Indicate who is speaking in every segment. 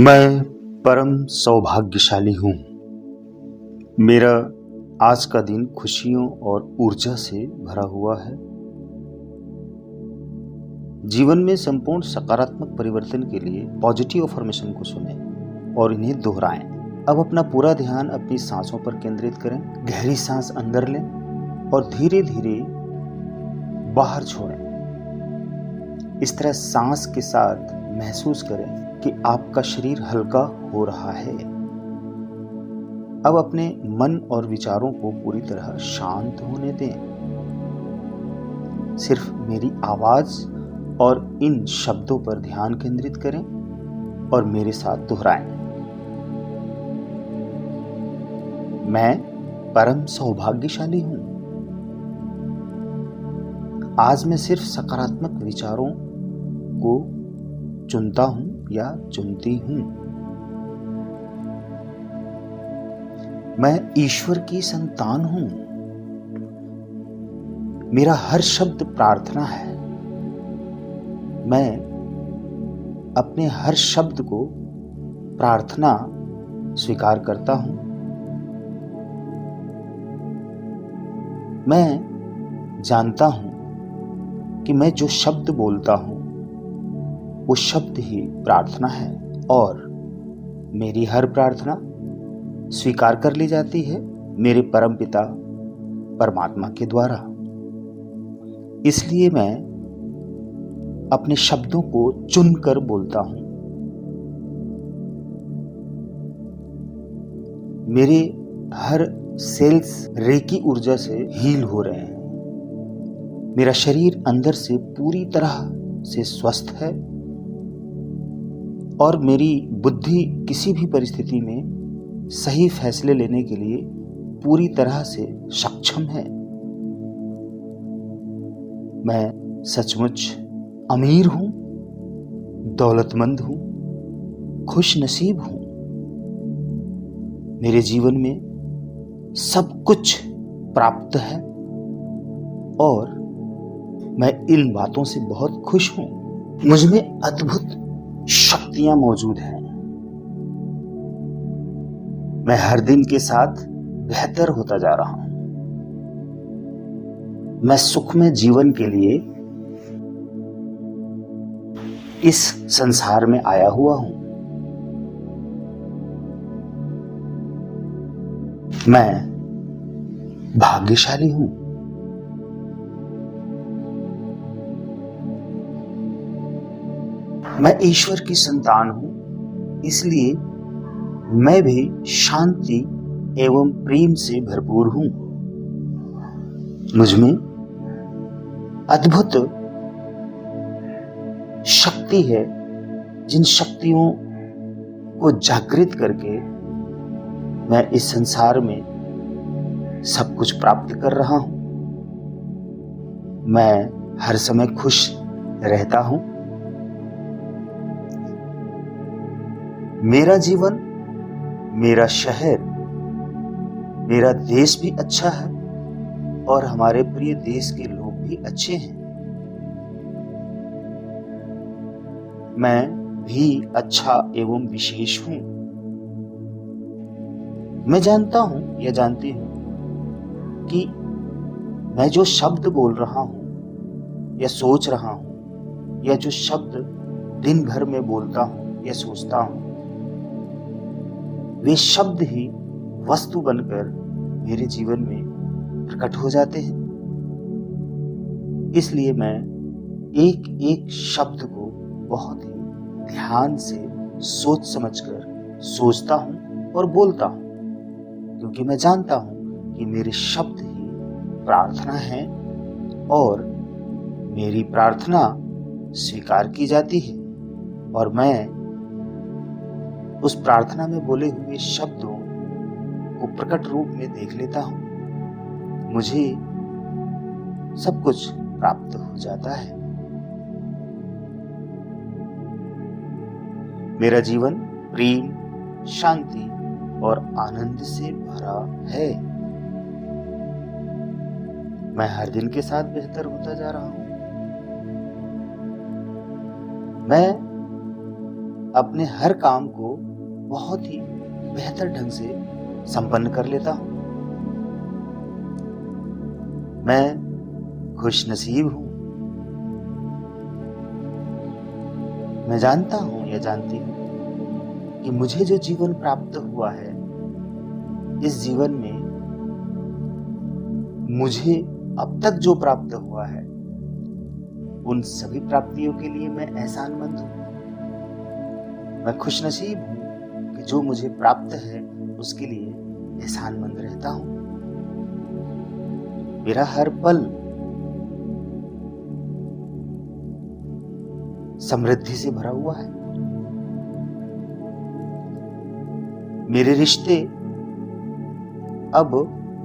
Speaker 1: मैं परम सौभाग्यशाली हूँ। मेरा आज का दिन खुशियों और ऊर्जा से भरा हुआ है। जीवन में संपूर्ण सकारात्मक परिवर्तन के लिए पॉजिटिव अफर्मेशन को सुनें और इन्हें दोहराएं। अब अपना पूरा ध्यान अपनी सांसों पर केंद्रित करें। गहरी सांस अंदर लें और धीरे धीरे बाहर छोड़ें। इस तरह सांस के साथ महसूस करें कि आपका शरीर हल्का हो रहा है। अब अपने मन और विचारों को पूरी तरह शांत होने दें। सिर्फ मेरी आवाज और इन शब्दों पर ध्यान केंद्रित करें और मेरे साथ दोहराएं। मैं परम सौभाग्यशाली हूं। आज मैं सिर्फ सकारात्मक विचारों को चुनता हूं या चुनती हूं। मैं ईश्वर की संतान हूं। मेरा हर शब्द प्रार्थना है। मैं अपने हर शब्द को प्रार्थना स्वीकार करता हूं। मैं जानता हूं कि मैं जो शब्द बोलता हूं वो शब्द ही प्रार्थना है और मेरी हर प्रार्थना स्वीकार कर ली जाती है मेरे परमपिता परमात्मा के द्वारा। इसलिए मैं अपने शब्दों को चुनकर बोलता हूं। मेरे हर सेल्स रेकी ऊर्जा से हील हो रहे हैं। मेरा शरीर अंदर से पूरी तरह से स्वस्थ है और मेरी बुद्धि किसी भी परिस्थिति में सही फैसले लेने के लिए पूरी तरह से सक्षम है। मैं सचमुच अमीर हूं, दौलतमंद हूं, खुश नसीब हूं। मेरे जीवन में सब कुछ प्राप्त है और मैं इन बातों से बहुत खुश हूं। मुझ में अद्भुत शक्तियां मौजूद हैं। मैं हर दिन के साथ बेहतर होता जा रहा हूं। मैं सुखमय जीवन के लिए इस संसार में आया हुआ हूं। मैं भाग्यशाली हूं। मैं ईश्वर की संतान हूं, इसलिए मैं भी शांति एवं प्रेम से भरपूर हूं। मुझ में अद्भुत शक्ति है। जिन शक्तियों को जागृत करके मैं इस संसार में सब कुछ प्राप्त कर रहा हूं। मैं हर समय खुश रहता हूं। मेरा जीवन, मेरा शहर, मेरा देश भी अच्छा है और हमारे प्रिय देश के लोग भी अच्छे हैं। मैं भी अच्छा एवं विशेष हूं। मैं जानता हूं या जानती हूं कि मैं जो शब्द बोल रहा हूं या सोच रहा हूं या जो शब्द दिन भर में बोलता हूं या सोचता हूं, वे शब्द ही वस्तु बनकर मेरे जीवन में प्रकट हो जाते हैं। इसलिए मैं एक एक शब्द को बहुत ही ध्यान से सोच समझकर सोचता हूं और बोलता हूं, क्योंकि मैं जानता हूं कि मेरे शब्द ही प्रार्थना है और मेरी प्रार्थना स्वीकार की जाती है और मैं उस प्रार्थना में बोले हुए शब्दों को प्रकट रूप में देख लेता हूं। मुझे सब कुछ प्राप्त हो जाता है। मेरा जीवन प्रेम, शांति और आनंद से भरा है। मैं हर दिन के साथ बेहतर होता जा रहा हूं। मैं अपने हर काम को बहुत ही बेहतर ढंग से संपन्न कर लेता हूँ। मैं खुशनसीब हूँ। मैं जानता हूँ या जानती हूँ कि मुझे जो जीवन प्राप्त हुआ है, इस जीवन में मुझे अब तक जो प्राप्त हुआ है, उन सभी प्राप्तियों के लिए मैं एहसानमंद हूँ। मैं खुशनसीब हूँ कि जो मुझे प्राप्त है उसके लिए एहसानमंद रहता हूँ। मेरा हर पल समृद्धि से भरा हुआ है। मेरे रिश्ते अब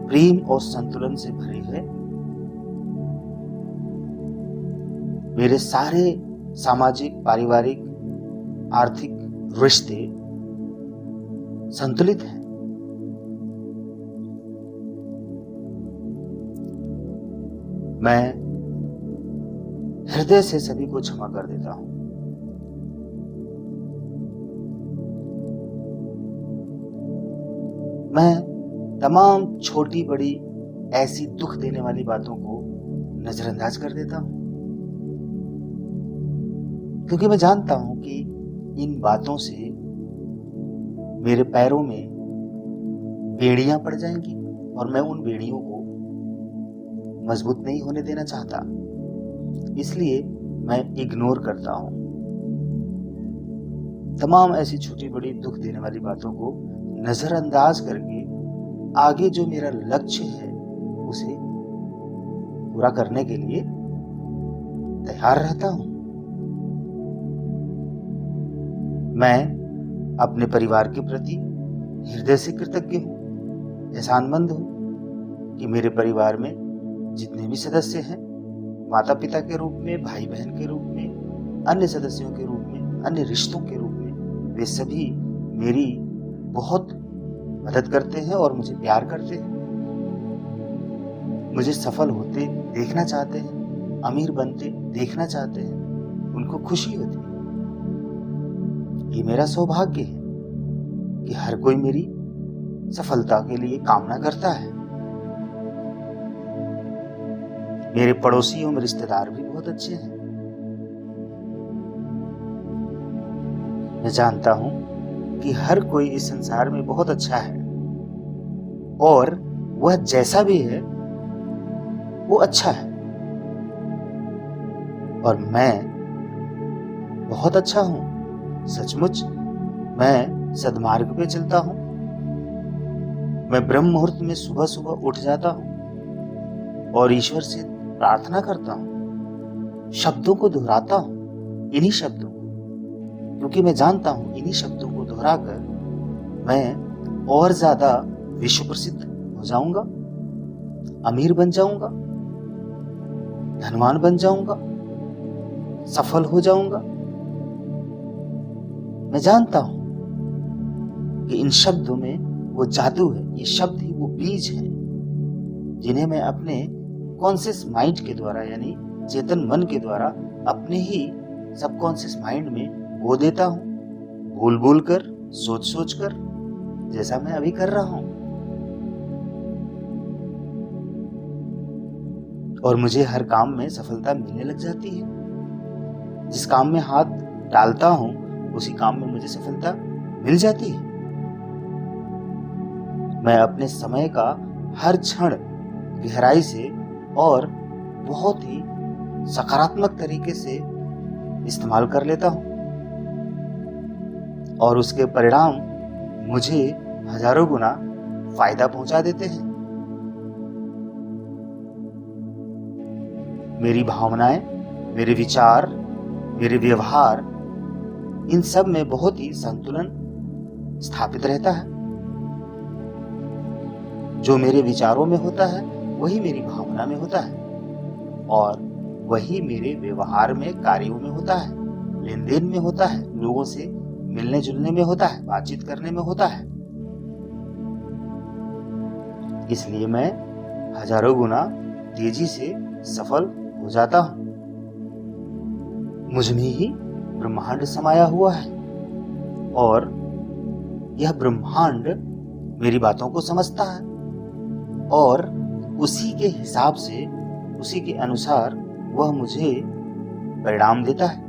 Speaker 1: प्रेम और संतुलन से भरे हैं। मेरे सारे सामाजिक, पारिवारिक, आर्थिक रिश्ते संतुलित हैं। मैं हृदय से सभी को क्षमा कर देता हूं। मैं तमाम छोटी बड़ी ऐसी दुख देने वाली बातों को नजरअंदाज कर देता हूं, क्योंकि मैं जानता हूं कि इन बातों से मेरे पैरों में बेड़ियां पड़ जाएंगी और मैं उन बेड़ियों को मजबूत नहीं होने देना चाहता। इसलिए मैं इग्नोर करता हूं। तमाम ऐसी छोटी बड़ी दुख देने वाली बातों को नजरअंदाज करके आगे जो मेरा लक्ष्य है उसे पूरा करने के लिए तैयार रहता हूं। मैं अपने परिवार के प्रति हृदय से कृतज्ञ हूं, एहसानमंद हूं कि मेरे परिवार में जितने भी सदस्य हैं, माता पिता के रूप में, भाई बहन के रूप में, अन्य सदस्यों के रूप में, अन्य रिश्तों के रूप में, वे सभी मेरी बहुत मदद करते हैं और मुझे प्यार करते हैं। मुझे सफल होते देखना चाहते हैं, अमीर बनते देखना चाहते हैं, उनको खुशी होती है। ये मेरा सौभाग्य है कि हर कोई मेरी सफलता के लिए कामना करता है। मेरे पड़ोसी एवं रिश्तेदार भी बहुत अच्छे हैं। मैं जानता हूं कि हर कोई इस संसार में बहुत अच्छा है और वह जैसा भी है वो अच्छा है, और मैं बहुत अच्छा हूं। सचमुच मैं सद्मार्ग पे चलता हूं। मैं ब्रह्म मुहूर्त में सुबह सुबह उठ जाता हूं और ईश्वर से प्रार्थना करता हूं, शब्दों को दोहराता हूं, इन्हीं शब्दों को, क्योंकि मैं जानता हूं इन्हीं शब्दों को दोहराकर मैं और ज्यादा विश्व प्रसिद्ध हो जाऊंगा, अमीर बन जाऊंगा, धनवान बन जाऊंगा, सफल हो जाऊंगा। मैं जानता हूं कि इन शब्दों में वो जादू है। ये शब्द ही वो बीज हैं जिन्हें मैं अपने कॉन्शियस माइंड के द्वारा, यानी चेतन मन के द्वारा, अपने ही सबकॉन्शियस माइंड में बो देता हूं, बोल बोल कर, सोच सोच कर, जैसा मैं अभी कर रहा हूं। और मुझे हर काम में सफलता मिलने लग जाती है। जिस काम में हाथ डालता हूं उसी काम में मुझे सफलता मिल जाती है। मैं अपने समय का हर क्षण गहराई से और बहुत ही सकारात्मक तरीके से इस्तेमाल कर लेता हूं, और उसके परिणाम मुझे हजारों गुना फायदा पहुंचा देते हैं। मेरी भावनाएं, मेरे विचार, मेरे व्यवहार, इन सब में बहुत ही संतुलन स्थापित रहता है। जो मेरे विचारों में होता है वही मेरी भावना में होता है, और वही मेरे व्यवहार में, कार्यों में होता है, लेन देन में होता है, लोगों से मिलने जुलने में होता है, बातचीत करने में होता है। इसलिए मैं हजारों गुना तेजी से सफल हो जाता हूं। मुझ में ही ब्रह्मांड समाया हुआ है। और यह ब्रह्मांड मेरी बातों को समझता है और उसी के हिसाब से, उसी के अनुसार वह मुझे परिणाम देता है,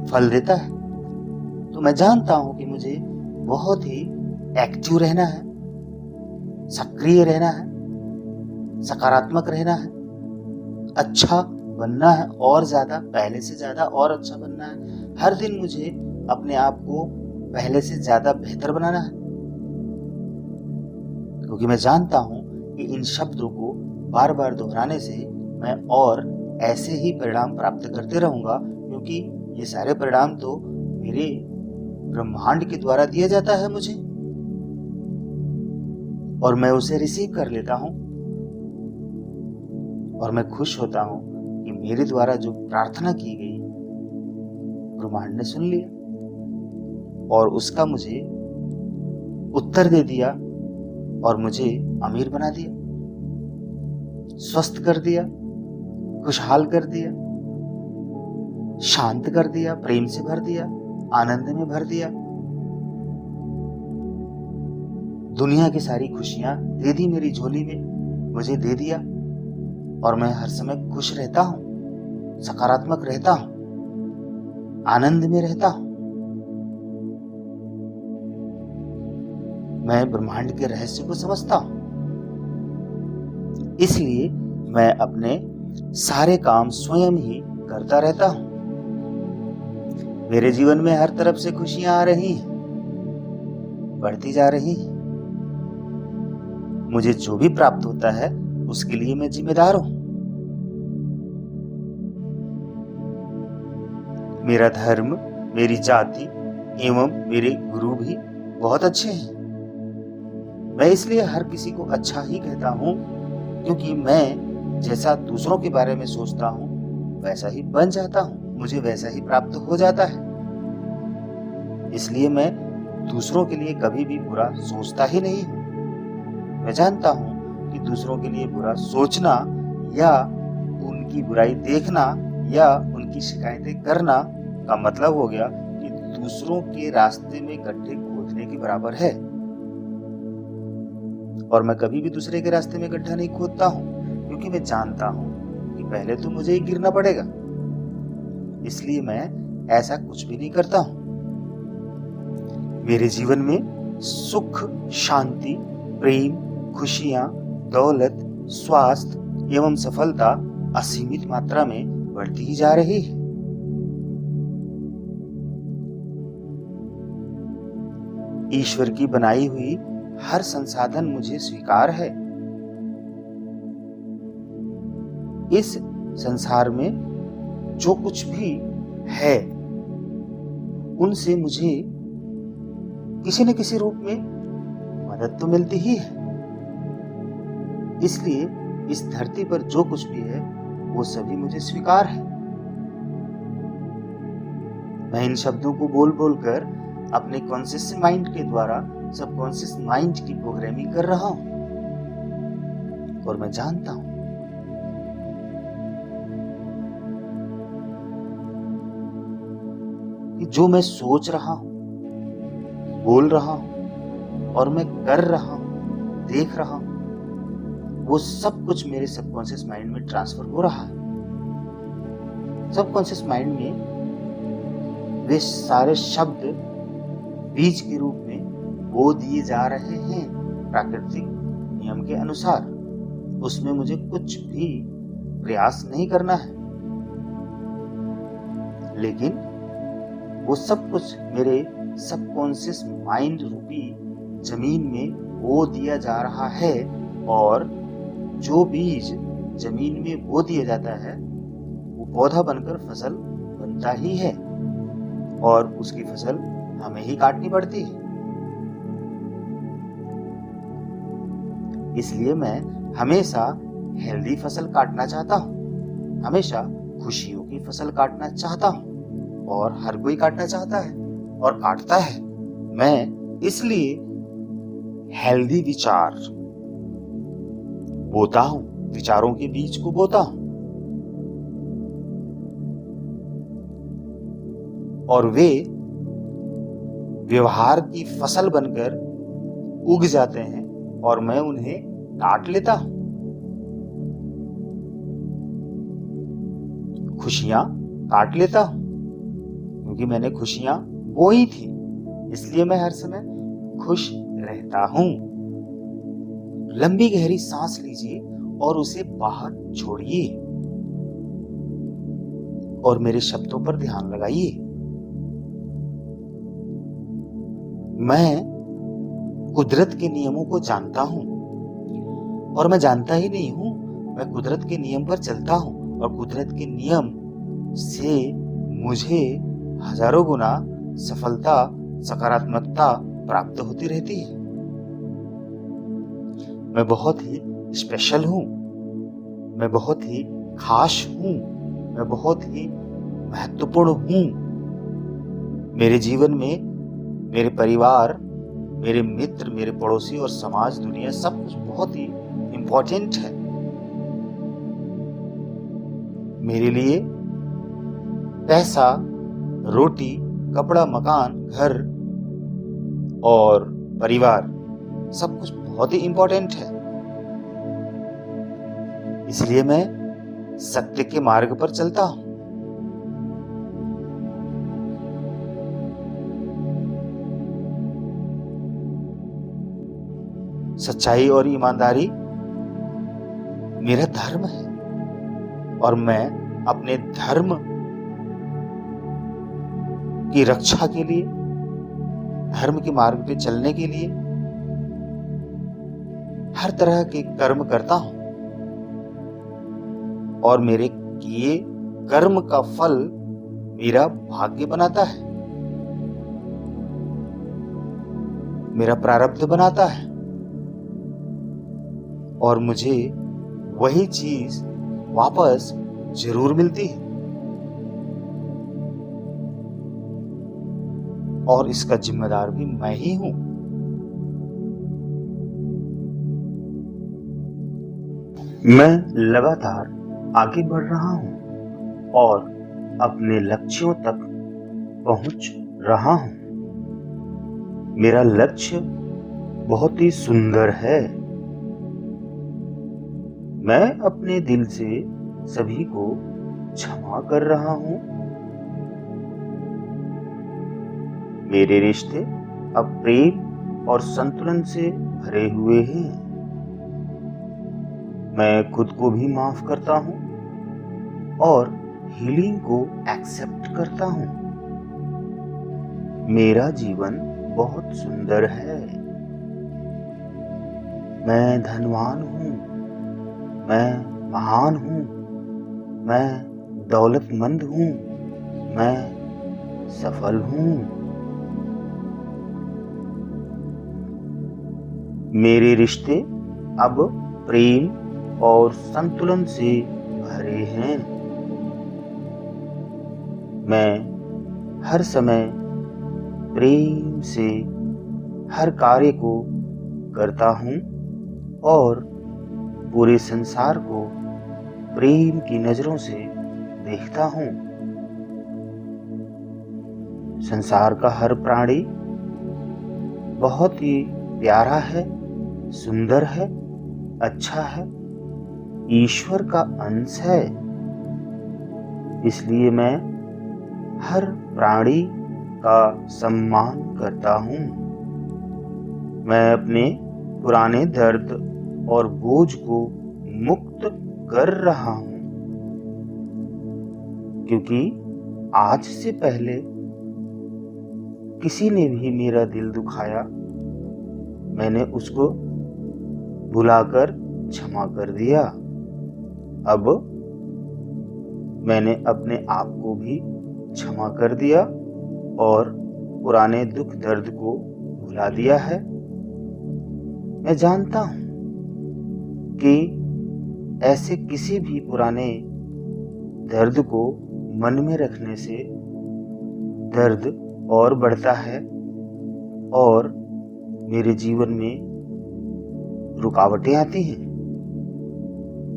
Speaker 1: फल देता है। तो मैं जानता हूं कि मुझे बहुत ही एक्टिव रहना है, सक्रिय रहना है, सकारात्मक रहना है, अच्छा बनना है और ज्यादा, पहले से ज्यादा और अच्छा बनना है। हर दिन मुझे अपने आप को पहले से ज्यादा बेहतर बनाना है, क्योंकि मैं जानता हूं कि इन शब्दों को बार बार दोहराने से मैं और ऐसे ही परिणाम प्राप्त करते रहूंगा, क्योंकि ये सारे परिणाम तो मेरे ब्रह्मांड के द्वारा दिया जाता है मुझे, और मैं उसे रिसीव कर लेता हूं और मैं खुश होता हूं कि मेरे द्वारा जो प्रार्थना की गई ब्रह्मांड ने सुन लिया और उसका मुझे उत्तर दे दिया और मुझे अमीर बना दिया, स्वस्थ कर दिया, खुशहाल कर दिया, शांत कर दिया, प्रेम से भर दिया, आनंद में भर दिया, दुनिया की सारी खुशियां दे दी मेरी झोली में, मुझे दे दिया और मैं हर समय खुश रहता हूं, सकारात्मक रहता हूं, आनंद में रहता हूं। मैं ब्रह्मांड के रहस्य को समझता हूं, इसलिए मैं अपने सारे काम स्वयं ही करता रहता हूं। मेरे जीवन में हर तरफ से खुशियां आ रही हैं, बढ़ती जा रही हैं। मुझे जो भी प्राप्त होता है उसके लिए मैं जिम्मेदार हूं। मेरा धर्म, मेरी जाति एवं मेरे गुरु भी बहुत अच्छे हैं। मैं इसलिए हर किसी को अच्छा ही कहता हूं, क्योंकि मैं जैसा दूसरों के बारे में सोचता हूं वैसा ही बन जाता हूं, मुझे वैसा ही प्राप्त हो जाता है। इसलिए मैं दूसरों के लिए कभी भी बुरा सोचता ही नहीं हूं। मैं जानता हूं कि दूसरों के लिए बुरा सोचना या उनकी बुराई देखना या उनकी शिकायतें करना का मतलब हो गया कि दूसरों के रास्ते में गड्ढे खोदने के बराबर है। और मैं कभी भी दूसरे के रास्ते में गड्ढा नहीं खोदता हूं, क्योंकि मैं जानता हूं कि पहले तो मुझे ही गिरना पड़ेगा। इसलिए मैं ऐसा कुछ भी नहीं करता हूं। मेरे जीवन में सुख, शांति, प्रेम, खुशियां, दौलत, स्वास्थ्य एवं सफलता असीमित मात्रा में बढ़ती ही जा रही है। ईश्वर की बनाई हुई हर संसाधन मुझे स्वीकार है। इस संसार में जो कुछ भी है उनसे मुझे किसी न किसी रूप में मदद तो मिलती ही है। इसलिए इस धरती पर जो कुछ भी है वो सभी मुझे स्वीकार है। मैं इन शब्दों को बोल बोल कर अपने कॉन्शियस माइंड के द्वारा सबकॉन्शियस माइंड की प्रोग्रामिंग कर रहा हूं, और मैं जानता हूं कि जो मैं सोच रहा हूं, बोल रहा हूं और मैं कर रहा हूं, देख रहा हूं, वो सब कुछ मेरे सबकॉन्शियस माइंड में ट्रांसफर हो रहा है। सबकॉन्शियस माइंड में वे सारे शब्द बीज के रूप में बो दिए जा रहे हैं प्राकृतिक नियम के अनुसार। उसमें मुझे कुछ भी प्रयास नहीं करना है, लेकिन वो सब कुछ मेरे सबकॉन्शियस माइंड रूपी जमीन में बो दिया जा रहा है, और जो बीज जमीन में बो दिया जाता है वो पौधा बनकर फसल बनता ही है, और उसकी फसल हमें ही काटनी पड़ती है। इसलिए मैं हमेशा हेल्दी फसल काटना चाहता हूँ, हमेशा खुशियों की फसल काटना चाहता हूँ, और हर कोई काटना चाहता है और काटता है। मैं इसलिए हेल्दी विचार बोता हूं, विचारों के बीज को बोता हूं, और वे व्यवहार की फसल बनकर उग जाते हैं और मैं उन्हें काट लेता हूं। खुशियां काट लेता हूं क्योंकि मैंने खुशियां बोई थी, इसलिए मैं हर समय खुश रहता हूं। लंबी गहरी सांस लीजिए और उसे बाहर छोड़िए और मेरे शब्दों पर ध्यान लगाइए। मैं कुदरत के नियमों को जानता हूं और मैं जानता ही नहीं हूं, मैं कुदरत के नियम पर चलता हूं और कुदरत के नियम से मुझे हजारों गुना सफलता, सकारात्मकता प्राप्त होती रहती है। मैं बहुत ही स्पेशल हूं, मैं बहुत ही खास हूं, मैं बहुत ही महत्वपूर्ण हूं। मेरे जीवन में मेरे परिवार, मेरे मित्र, मेरे पड़ोसी और समाज, दुनिया सब कुछ बहुत ही इम्पोर्टेंट है। मेरे लिए पैसा, रोटी, कपड़ा, मकान, घर और परिवार सब कुछ बहुत ही इम्पोर्टेंट है। इसलिए मैं सत्य के मार्ग पर चलता हूं। सच्चाई और ईमानदारी मेरा धर्म है और मैं अपने धर्म की रक्षा के लिए, धर्म के मार्ग पे चलने के लिए हर तरह के कर्म करता हूं और मेरे किए कर्म का फल मेरा भाग्य बनाता है, मेरा प्रारब्ध बनाता है और मुझे वही चीज वापस जरूर मिलती है और इसका जिम्मेदार भी मैं ही हूं। मैं लगातार आगे बढ़ रहा हूं और अपने लक्ष्यों तक पहुंच रहा हूं। मेरा लक्ष्य बहुत ही सुंदर है। मैं अपने दिल से सभी को क्षमा कर रहा हूं। मेरे रिश्ते अब प्रेम और संतुलन से भरे हुए हैं। मैं खुद को भी माफ करता हूं और हीलिंग को एक्सेप्ट करता हूं। मेरा जीवन बहुत सुंदर है। मैं धनवान हूं, मैं महान हूं, मैं दौलतमंद हूं, मैं सफल हूं। मेरे रिश्ते अब प्रेम और संतुलन से भरे हैं। मैं हर समय प्रेम से हर कार्य को करता हूं और पूरे संसार को प्रेम की नजरों से देखता हूं। संसार का हर प्राणी बहुत ही प्यारा है, सुंदर है, अच्छा है, ईश्वर का अंश है। इसलिए मैं हर प्राणी का सम्मान करता हूं। मैं अपने पुराने दर्द और बोझ को मुक्त कर रहा हूं क्योंकि आज से पहले किसी ने भी मेरा दिल दुखाया, मैंने उसको भुलाकर क्षमा कर दिया। अब मैंने अपने आप को भी क्षमा कर दिया और पुराने दुख दर्द को भुला दिया है। मैं जानता हूं कि ऐसे किसी भी पुराने दर्द को मन में रखने से दर्द और बढ़ता है और मेरे जीवन में रुकावटें आती हैं।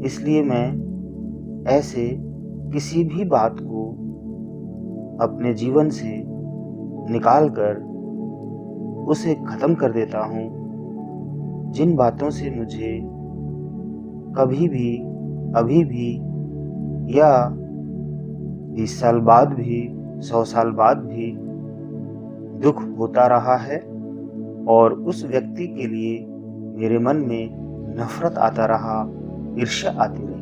Speaker 1: इसलिए मैं ऐसे किसी भी बात को अपने जीवन से निकालकर उसे खत्म कर देता हूँ। जिन बातों से मुझे कभी भी, अभी भी या 20 साल बाद भी, 100 साल बाद भी दुख होता रहा है और उस व्यक्ति के लिए मेरे मन में नफरत आता रहा, ईर्ष्या आती रही,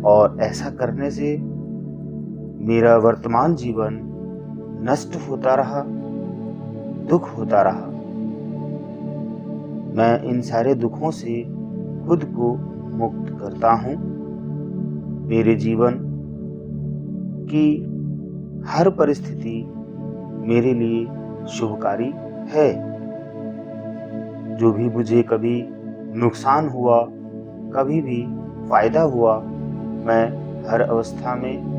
Speaker 1: और ऐसा करने से मेरा वर्तमान जीवन नष्ट होता रहा, दुख होता रहा। मैं इन सारे दुखों से खुद को मुक्त करता हूँ। मेरे जीवन की हर परिस्थिति मेरे लिए शुभकारी है। जो भी मुझे कभी नुकसान हुआ, कभी भी फायदा हुआ, मैं हर अवस्था में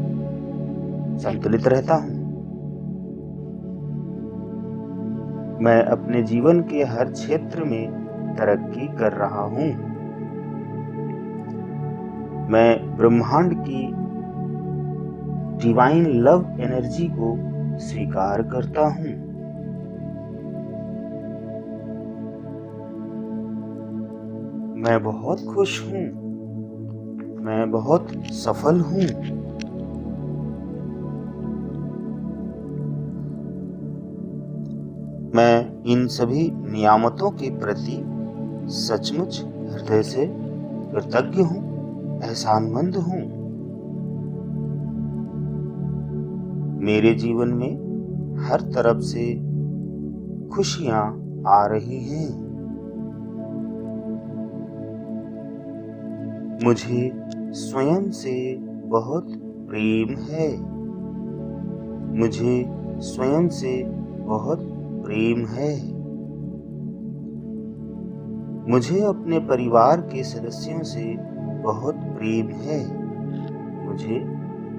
Speaker 1: संतुलित रहता हूँ। मैं अपने जीवन के हर क्षेत्र में तरक्की कर रहा हूँ। मैं ब्रह्मांड की डिवाइन लव एनर्जी को स्वीकार करता हूँ। मैं बहुत खुश हूँ। मैं बहुत सफल हूँ। मैं इन सभी नियामतों के प्रति सचमुच हृदय से कृतज्ञ हूँ, एहसानमंद हूँ। मेरे जीवन में हर तरफ से खुशियाँ आ रही हैं। मुझे स्वयं से बहुत प्रेम है। मुझे स्वयं से बहुत प्रेम है। मुझे अपने परिवार के सदस्यों से बहुत प्रेम है। मुझे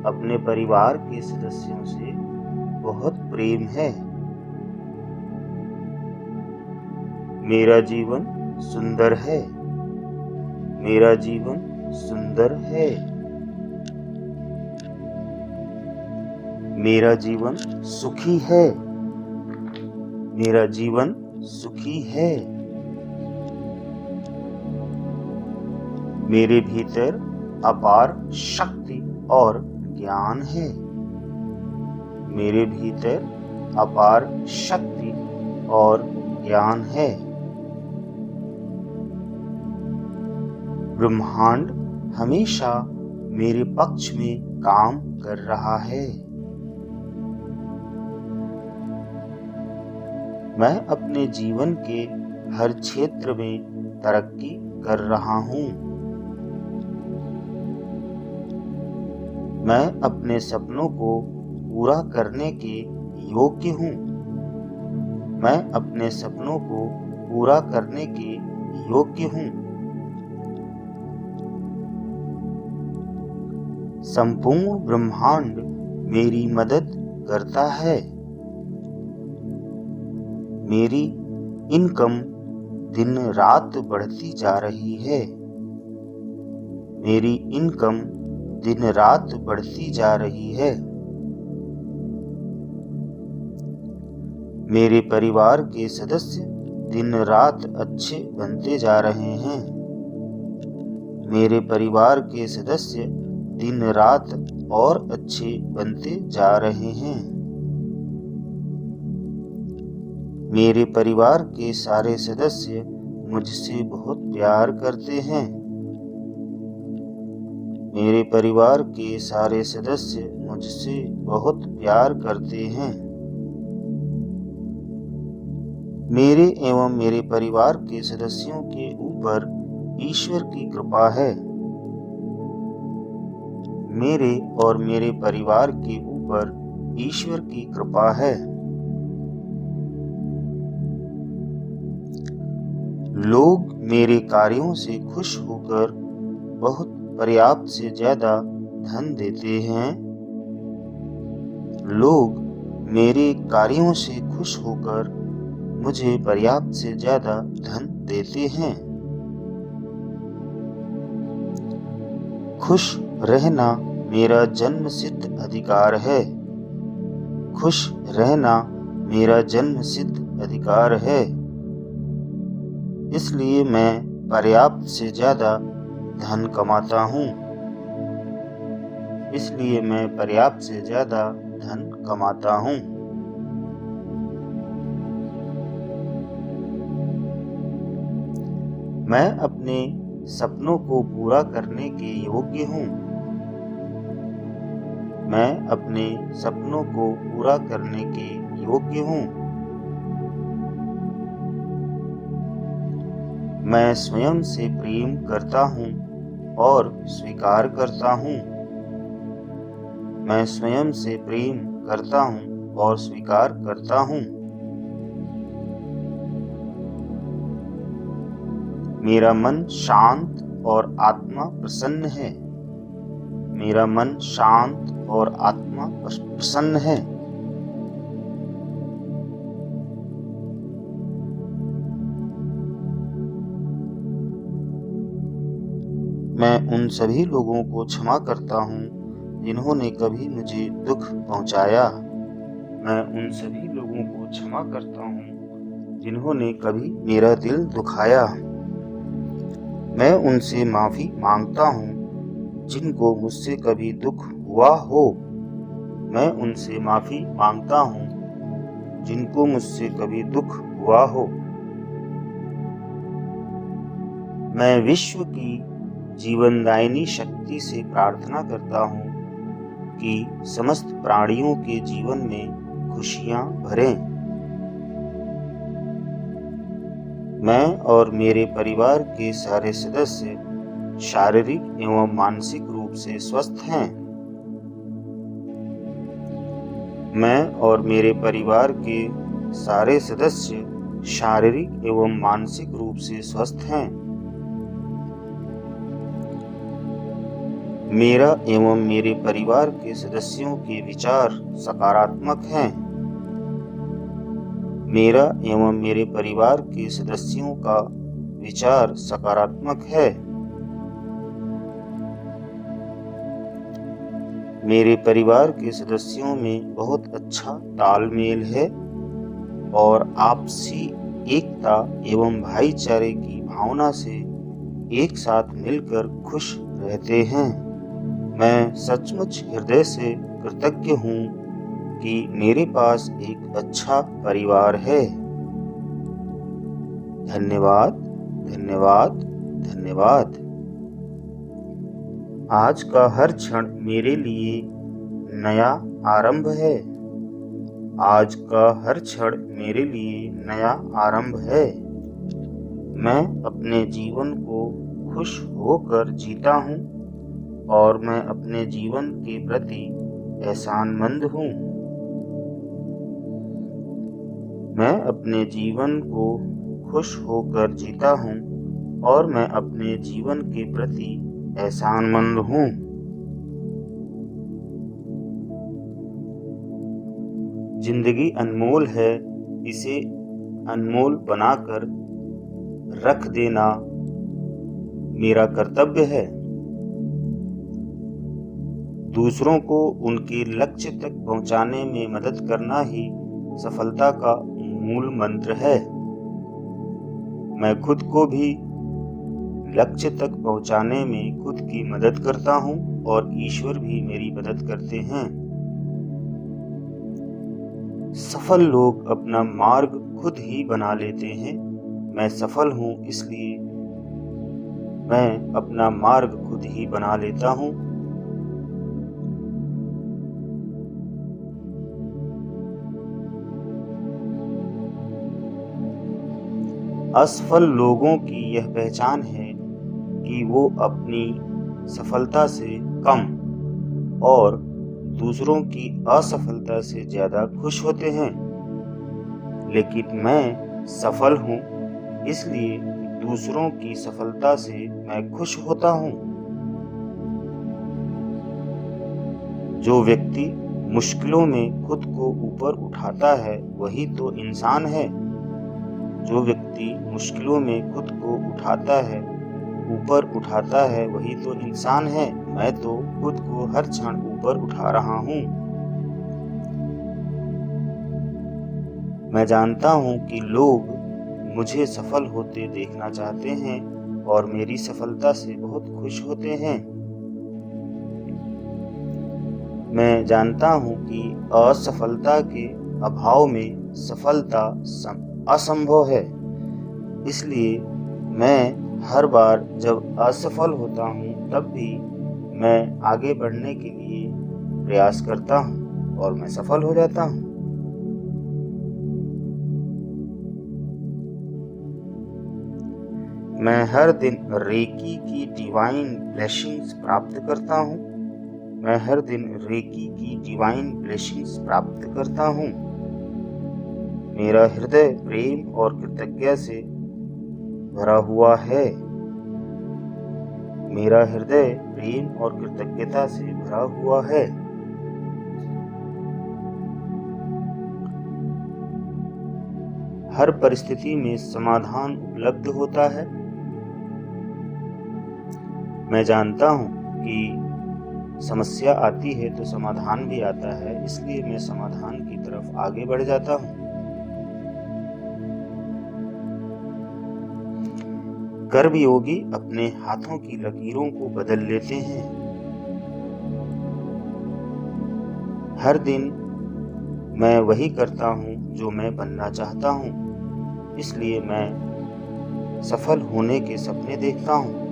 Speaker 1: अपने परिवार के सदस्यों से बहुत प्रेम है। मेरा जीवन सुंदर है। मेरा जीवन सुंदर है। मेरा जीवन सुखी है। मेरा जीवन सुखी है। मेरे भीतर अपार शक्ति और ज्ञान है। मेरे भीतर अपार शक्ति और ज्ञान है। ब्रह्मांड हमेशा मेरे पक्ष में काम कर रहा है। मैं अपने जीवन के हर क्षेत्र में तरक्की कर रहा हूँ। मैं अपने सपनों को पूरा करने के योग्य हूँ। मैं अपने सपनों को पूरा करने के योग्य हूँ। संपूर्ण ब्रह्मांड मेरी मदद करता है। मेरी इनकम दिन रात बढ़ती जा रही है। मेरी इनकम दिन रात बढ़ती जा रही है। मेरे परिवार के सदस्य दिन रात अच्छे बनते जा रहे हैं। मेरे परिवार के सदस्य दिन रात और अच्छे बनते जा रहे हैं। मेरे परिवार के सारे सदस्य मुझसे बहुत प्यार करते हैं। मेरे परिवार के सारे सदस्य मुझसे बहुत प्यार करते हैं। मेरे एवं मेरे परिवार के सदस्यों के ऊपर ईश्वर की कृपा है। मेरे और मेरे परिवार के ऊपर ईश्वर की कृपा है। लोग मेरे कार्यों से खुश होकर बहुत पर्याप्त से ज्यादा धन देते हैं। लोग मेरे कार्यों से खुश होकर मुझे पर्याप्त से ज्यादा धन देते हैं। खुश रहना मेरा जन्मसिद्ध अधिकार है। खुश रहना मेरा जन्म सिद्ध अधिकार है, इसलिए मैं पर्याप्त से ज्यादा धन कमाता हूँ। इसलिए मैं पर्याप्त से ज्यादा धन कमाता हूँ। मैं अपने सपनों को पूरा करने के योग्य हूँ। मैं अपने सपनों को पूरा करने के योग्य हूँ। मैं स्वयं से प्रेम करता हूँ और स्वीकार करता हूँ। मैं स्वयं से प्रेम करता हूँ और स्वीकार करता हूँ। मेरा मन शांत और आत्मा प्रसन्न है। मेरा मन शांत और आत्मा प्रसन्न है। मैं उन सभी लोगों को क्षमा करता हूँ जिन्होंने कभी मुझे दुख पहुंचाया। मैं उन सभी लोगों को क्षमा करता हूँ जिन्होंने कभी मेरा दिल दुखाया। मैं उनसे माफी मांगता हूँ जिनको मुझसे कभी दुख हुआ हो। मैं उनसे माफी मांगता हूँ जिनको मुझसे कभी दुख हुआ हो। मैं विश्व की जीवनदायिनी शक्ति से प्रार्थना करता हूँ कि समस्त प्राणियों के जीवन में खुशियाँ भरें। मैं और मेरे परिवार के सारे सदस्य शारीरिक एवं मानसिक रूप से स्वस्थ हैं। मैं और मेरे परिवार के सारे सदस्य शारीरिक एवं मानसिक रूप से स्वस्थ हैं। मेरा एवं मेरे परिवार के सदस्यों के विचार सकारात्मक हैं। मेरा एवं मेरे परिवार के सदस्यों का विचार सकारात्मक है। मेरे परिवार के सदस्यों में बहुत अच्छा तालमेल है और आपसी एकता एवं भाईचारे की भावना से एक साथ मिलकर खुश रहते हैं। मैं सचमुच हृदय से कृतज्ञ हूँ कि मेरे पास एक अच्छा परिवार है। धन्यवाद, धन्यवाद, धन्यवाद। आज का हर क्षण मेरे लिए नया आरंभ है। आज का हर क्षण मेरे लिए नया आरंभ है। मैं अपने जीवन को खुश होकर जीता हूँ और मैं अपने जीवन के प्रति एहसानमंद हूँ। मैं अपने जीवन को खुश होकर जीता हूँ और मैं अपने जीवन के प्रति एहसानमंद हूँ। जिंदगी अनमोल है, इसे अनमोल बनाकर रख देना मेरा कर्तव्य है। दूसरों को उनके लक्ष्य तक पहुंचाने में मदद करना ही सफलता का मूल मंत्र है। मैं खुद को भी लक्ष्य तक पहुंचाने में खुद की मदद करता हूं और ईश्वर भी मेरी मदद करते हैं। सफल लोग अपना मार्ग खुद ही बना लेते हैं। मैं सफल हूं, इसलिए मैं अपना मार्ग खुद ही बना लेता हूं। असफल लोगों की यह पहचान है कि वो अपनी सफलता से कम और दूसरों की असफलता से ज्यादा खुश होते हैं। लेकिन मैं सफल हूँ, इसलिए दूसरों की सफलता से मैं खुश होता हूँ। जो व्यक्ति मुश्किलों में खुद को ऊपर उठाता है वही तो इंसान है। जो व्यक्ति मुश्किलों में खुद को ऊपर उठाता है वही तो इंसान है। मैं तो खुद को हर क्षण ऊपर उठा रहा हूँ। मैं जानता हूँ कि लोग मुझे सफल होते देखना चाहते हैं और मेरी सफलता से बहुत खुश होते हैं। मैं जानता हूँ कि असफलता के अभाव में सफलता असंभव है। इसलिए मैं हर बार जब असफल होता हूँ तब भी मैं आगे बढ़ने के लिए प्रयास करता हूँ और मैं सफल हो जाता हूँ। मैं हर दिन रेकी की डिवाइन ब्लेसिंग्स प्राप्त करता हूँ। मैं हर दिन रेकी की डिवाइन ब्लेसिंग्स प्राप्त करता हूँ। मेरा हृदय प्रेम और कृतज्ञता से भरा हुआ है। मेरा हृदय प्रेम और कृतज्ञता से भरा हुआ है। हर परिस्थिति में समाधान उपलब्ध होता है। मैं जानता हूँ कि समस्या आती है तो समाधान भी आता है, इसलिए मैं समाधान की तरफ आगे बढ़ जाता हूँ। कर्मयोगी अपने हाथों की लकीरों को बदल लेते हैं। हर दिन मैं वही करता हूँ जो मैं बनना चाहता हूँ, इसलिए मैं सफल होने के सपने देखता हूँ।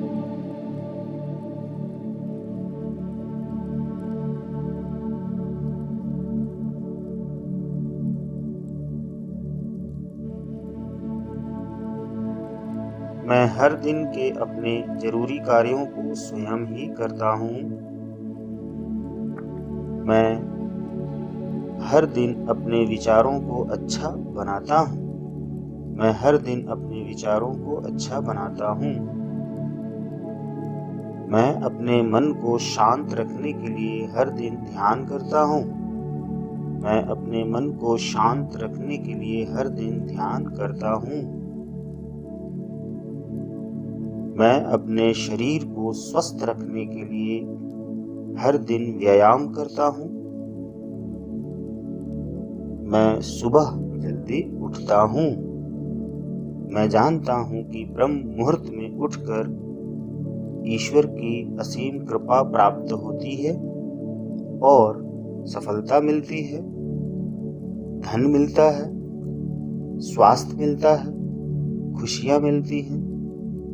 Speaker 1: मैं हर दिन के अपने जरूरी कार्यों को स्वयं ही करता हूँ। मैं हर दिन अपने विचारों को अच्छा बनाता हूँ। मैं हर दिन अपने विचारों को अच्छा बनाता हूँ। मैं अपने मन को शांत रखने के लिए हर दिन ध्यान करता हूँ। मैं अपने मन को शांत रखने के लिए हर दिन ध्यान करता हूँ। मैं अपने शरीर को स्वस्थ रखने के लिए हर दिन व्यायाम करता हूँ। मैं सुबह जल्दी उठता हूँ। मैं जानता हूँ कि ब्रह्म मुहूर्त में उठकर ईश्वर की असीम कृपा प्राप्त होती है और सफलता मिलती है, धन मिलता है, स्वास्थ्य मिलता है, खुशियाँ मिलती हैं।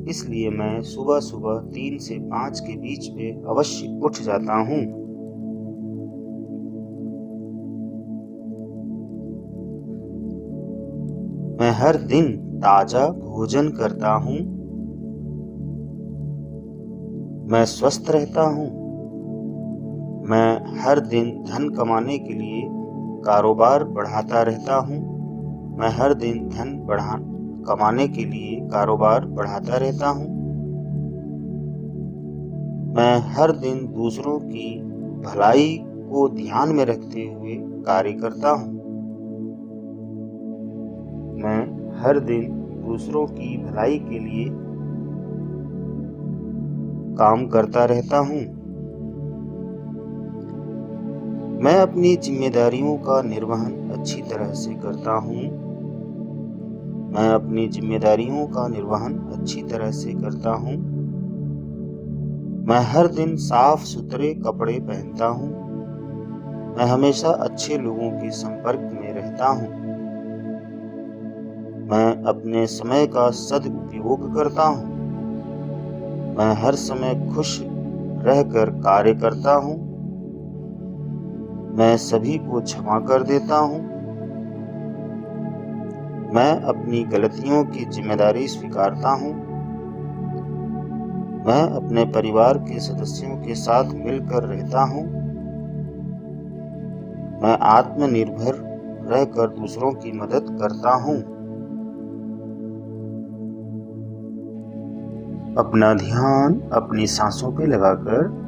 Speaker 1: इसलिए मैं सुबह सुबह 3 से 5 के बीच में अवश्य उठ जाता हूँ। मैं हर दिन ताजा भोजन करता हूँ। मैं स्वस्थ रहता हूँ। मैं हर दिन धन कमाने के लिए कारोबार बढ़ाता रहता हूँ। मैं हर दिन धन कमाने के लिए कारोबार बढ़ाता रहता हूँ। मैं हर दिन दूसरों की भलाई को ध्यान में रखते हुए कार्य करता हूँ। मैं हर दिन दूसरों की भलाई के लिए काम करता रहता हूँ। मैं अपनी जिम्मेदारियों का निर्वहन अच्छी तरह से करता हूँ। मैं अपनी जिम्मेदारियों का निर्वहन अच्छी तरह से करता हूँ। मैं हर दिन साफ सुथरे कपड़े पहनता हूँ। मैं हमेशा अच्छे लोगों के संपर्क में रहता हूँ। मैं अपने समय का सदुपयोग करता हूँ। मैं हर समय खुश रहकर कार्य करता हूँ। मैं सभी को क्षमा कर देता हूँ। मैं अपनी गलतियों की जिम्मेदारी स्वीकारता हूँ। मैं अपने परिवार के सदस्यों के साथ मिलकर रहता हूँ। मैं आत्मनिर्भर रहकर दूसरों की मदद करता हूँ। अपना ध्यान अपनी सांसों पे लगाकर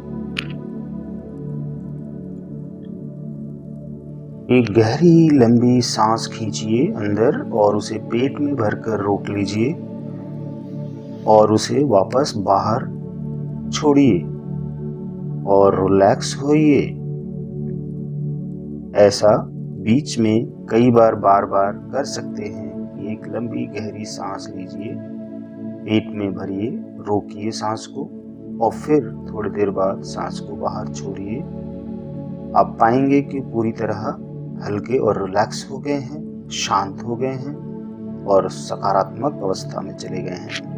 Speaker 1: एक गहरी लंबी सांस खींचिए अंदर और उसे पेट में भरकर रोक लीजिए और उसे वापस बाहर छोड़िए और रिलैक्स होइए। ऐसा बीच में कई बार बार कर सकते हैं कि एक लंबी गहरी सांस लीजिए, पेट में भरिए, रोकिए सांस को और फिर थोड़ी देर बाद सांस को बाहर छोड़िए। आप पाएंगे कि पूरी तरह हल्के और रिलैक्स हो गए हैं, शांत हो गए हैं और सकारात्मक अवस्था में चले गए हैं।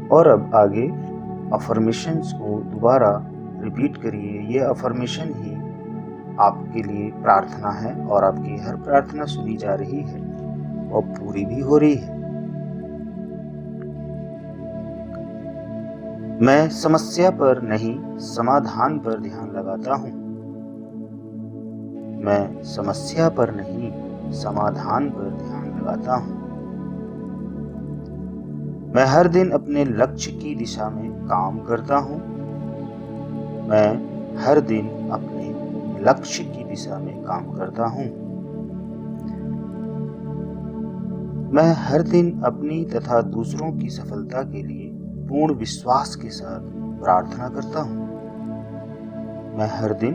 Speaker 1: और अब आगे अफर्मेशंस को दोबारा रिपीट करिए। ये अफर्मेशन ही आपके लिए प्रार्थना है और आपकी हर प्रार्थना सुनी जा रही है और पूरी भी हो रही है। मैं समस्या पर नहीं, समाधान पर ध्यान लगाता हूँ। मैं समस्या पर नहीं, समाधान पर ध्यान लगाता हूँ। मैं हर दिन अपने लक्ष्य की दिशा में काम करता हूँ। मैं हर दिन अपने लक्ष्य की दिशा में काम करता हूँ। मैं हर दिन अपनी तथा दूसरों की सफलता के लिए पूर्ण विश्वास के साथ प्रार्थना करता हूँ। मैं हर दिन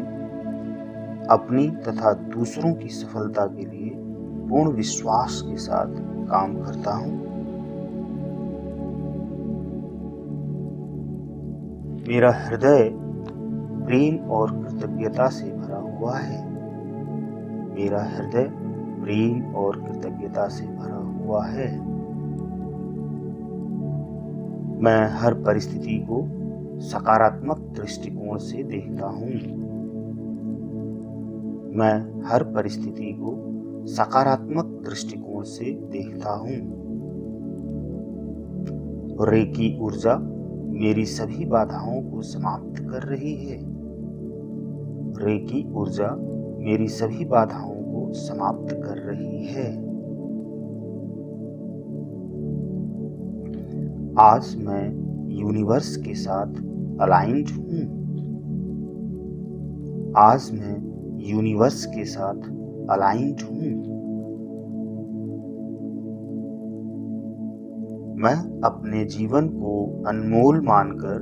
Speaker 1: अपनी तथा दूसरों की सफलता के लिए पूर्ण विश्वास के साथ काम करता हूँ। मेरा हृदय प्रेम और कृतज्ञता से भरा हुआ है। मेरा हृदय प्रेम और कृतज्ञता से भरा हुआ है। मैं हर परिस्थिति को सकारात्मक दृष्टिकोण से देखता हूँ। मैं हर परिस्थिति को सकारात्मक दृष्टिकोण से देखता हूँ। रेकी ऊर्जा मेरी सभी बाधाओं को समाप्त कर रही है। रेकी ऊर्जा मेरी सभी बाधाओं को समाप्त कर रही है। आज मैं यूनिवर्स के साथ अलाइंड हूँ। आज मैं यूनिवर्स के साथ अलाइंड हूँ। मैं अपने जीवन को अनमोल मानकर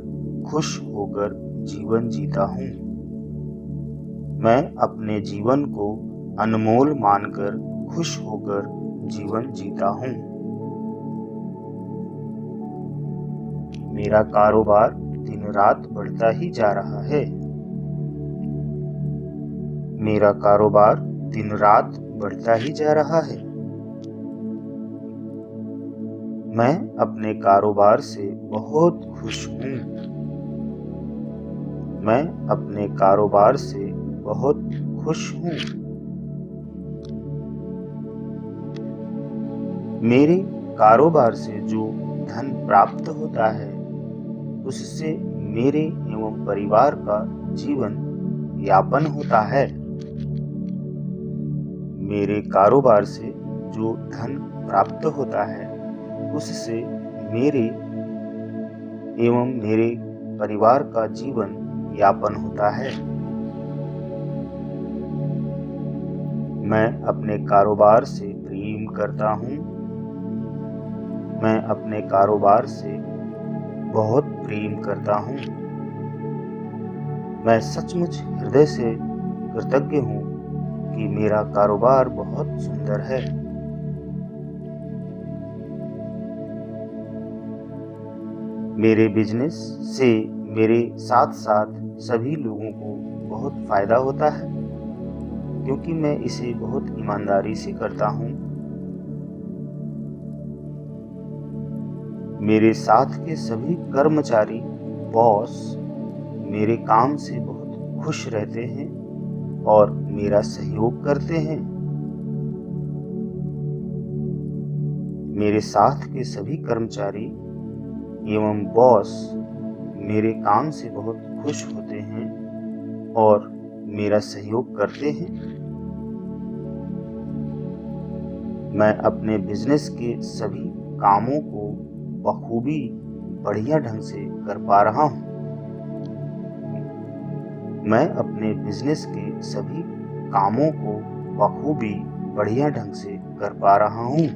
Speaker 1: खुश होकर जीवन जीता हूँ। मैं अपने जीवन को अनमोल मानकर खुश होकर जीवन जीता हूँ। मेरा कारोबार दिन रात बढ़ता ही जा रहा है। मेरा कारोबार दिन रात बढ़ता ही जा रहा है। मैं अपने कारोबार से बहुत खुश हूँ। मैं अपने कारोबार से बहुत खुश हूँ। मेरे कारोबार से जो धन प्राप्त होता है उससे मेरे एवं परिवार का जीवन यापन होता है। मेरे कारोबार से जो धन प्राप्त होता है उससे मेरे एवं मेरे परिवार का जीवन यापन होता है। मैं अपने कारोबार से प्रेम करता हूँ। मैं अपने कारोबार से बहुत प्रेम करता हूँ। मैं सचमुच हृदय से कृतज्ञ हूँ कि मेरा कारोबार बहुत सुंदर है। मेरे बिजनेस से मेरे साथ साथ सभी लोगों को बहुत फायदा होता है क्योंकि मैं इसे बहुत ईमानदारी से करता हूँ। मेरे साथ के सभी कर्मचारी, बॉस मेरे काम से बहुत खुश रहते हैं और मेरा सहयोग करते हैं। मेरे साथ के सभी कर्मचारी एवं बॉस मेरे काम से बहुत खुश होते हैं और मेरा सहयोग करते हैं। मैं अपने बिजनेस के सभी कामों को बखूबी बढ़िया ढंग से कर पा रहा हूँ। मैं अपने बिजनेस के सभी कामों को बखूबी बढ़िया ढंग से कर पा रहा हूँ।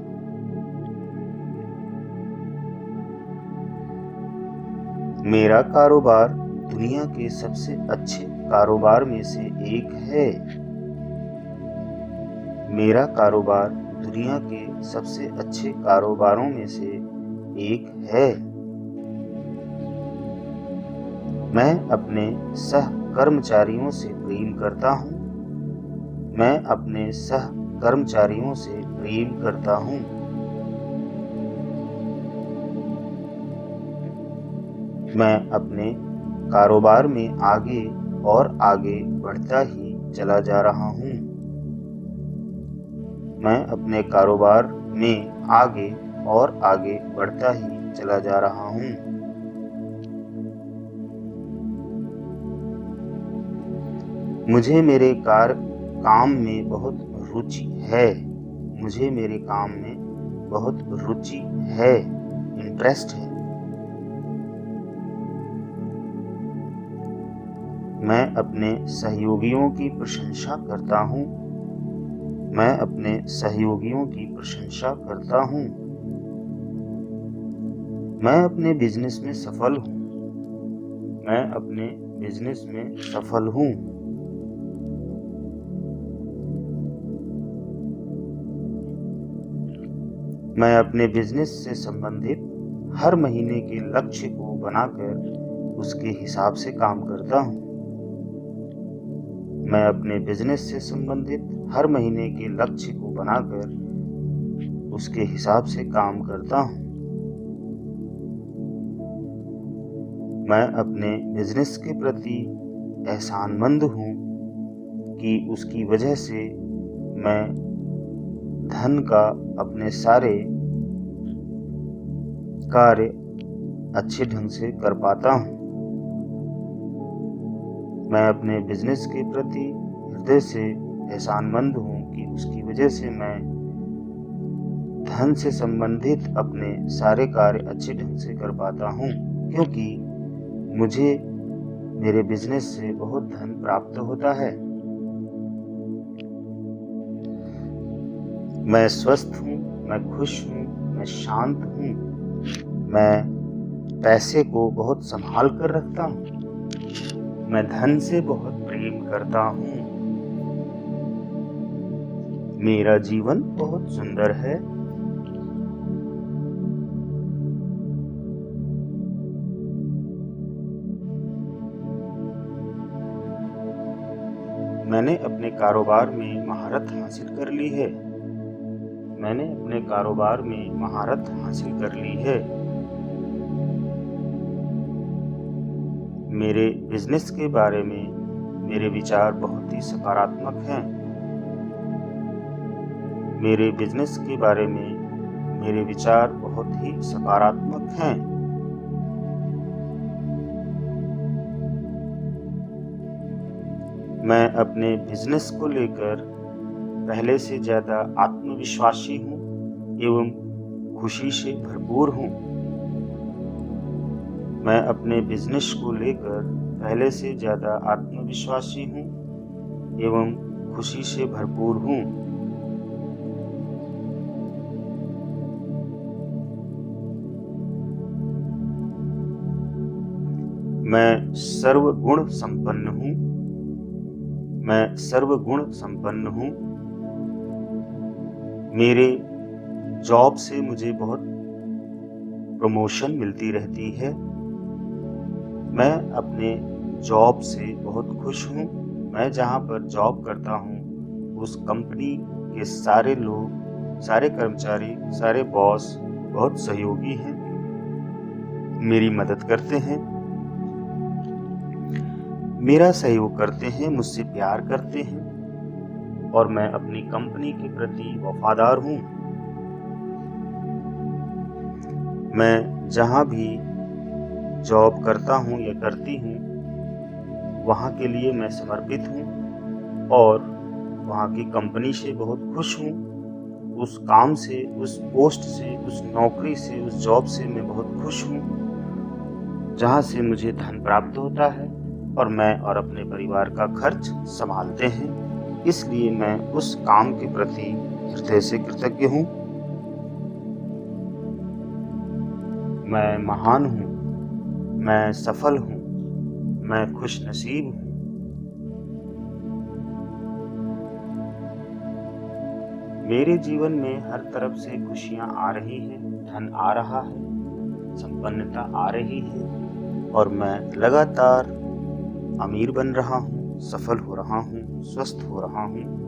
Speaker 1: मेरा कारोबार दुनिया के सबसे अच्छे कारोबार में से एक है। मेरा कारोबार दुनिया के सबसे अच्छे कारोबारों में से एक है। मैं अपने सह कर्मचारियों से प्रेम करता हूँ। मैं अपने सह कर्मचारियों से प्रेम करता हूँ। मैं अपने कारोबार में आगे और आगे बढ़ता ही चला जा रहा हूँ। मैं अपने कारोबार में आगे और आगे बढ़ता ही चला जा रहा हूँ। मुझे मेरे काम में बहुत रुचि है। मुझे मेरे काम में बहुत रुचि है, इंटरेस्ट है। मैं अपने सहयोगियों की प्रशंसा करता हूँ। मैं अपने सहयोगियों की प्रशंसा करता हूँ। मैं अपने बिजनेस में सफल हूँ। मैं अपने बिजनेस में सफल हूँ। मैं अपने बिजनेस से संबंधित हर महीने के लक्ष्य को बनाकर उसके हिसाब से काम करता हूँ। मैं अपने बिजनेस से संबंधित हर महीने के लक्ष्य को बनाकर उसके हिसाब से काम करता हूँ। मैं अपने बिजनेस के प्रति एहसानमंद हूँ कि उसकी वजह से मैं धन का अपने सारे कार्य अच्छे ढंग से कर पाता हूँ। मैं अपने बिजनेस के प्रति हृदय से एहसानमंद हूँ कि उसकी वजह से मैं धन से संबंधित अपने सारे कार्य अच्छे ढंग से कर पाता हूँ, क्योंकि मुझे मेरे बिजनेस से बहुत धन प्राप्त होता है। मैं स्वस्थ हूँ, मैं खुश हूँ, मैं शांत हूँ। मैं पैसे को बहुत संभाल कर रखता हूँ। मैं धन से बहुत प्रेम करता हूँ। मेरा जीवन बहुत सुंदर है। मैंने अपने कारोबार में महारत हासिल कर ली है। मैंने अपने कारोबार में महारत हासिल कर ली है। मेरे बिजनेस के बारे में मेरे विचार बहुत ही सकारात्मक हैं। मेरे बिजनेस के बारे में मेरे विचार बहुत ही सकारात्मक हैं। मैं अपने बिजनेस को लेकर पहले से ज़्यादा आत्मविश्वासी हूँ एवं खुशी से भरपूर हूँ। मैं अपने बिजनेस को लेकर पहले से ज़्यादा आत्मविश्वासी हूँ एवं खुशी से भरपूर हूँ। मैं सर्वगुण संपन्न हूँ। मैं सर्वगुण संपन्न हूँ। मेरे जॉब से मुझे बहुत प्रमोशन मिलती रहती है। मैं अपने जॉब से बहुत खुश हूँ। मैं जहाँ पर जॉब करता हूँ उस कंपनी के सारे लोग, सारे कर्मचारी, सारे बॉस बहुत सहयोगी हैं, मेरी मदद करते हैं, मेरा सहयोग करते हैं, मुझसे प्यार करते हैं और मैं अपनी कंपनी के प्रति वफादार हूँ। मैं जहाँ भी जॉब करता हूँ या करती हूँ वहाँ के लिए मैं समर्पित हूँ और वहाँ की कंपनी से बहुत खुश हूँ। उस काम से, उस पोस्ट से, उस नौकरी से, उस जॉब से मैं बहुत खुश हूँ, जहाँ से मुझे धन प्राप्त होता है और मैं और अपने परिवार का खर्च संभालते हैं। इसलिए मैं उस काम के प्रति हृदय से कृतज्ञ हूँ। मैं महान हूँ, मैं सफल हूँ, मैं खुश नसीब हूँ, मेरे जीवन में हर तरफ से खुशियां आ रही हैं, धन आ रहा है, संपन्नता आ रही है और मैं लगातार अमीर बन रहा हूँ, सफल हो रहा हूँ, स्वस्थ हो रहा हूँ।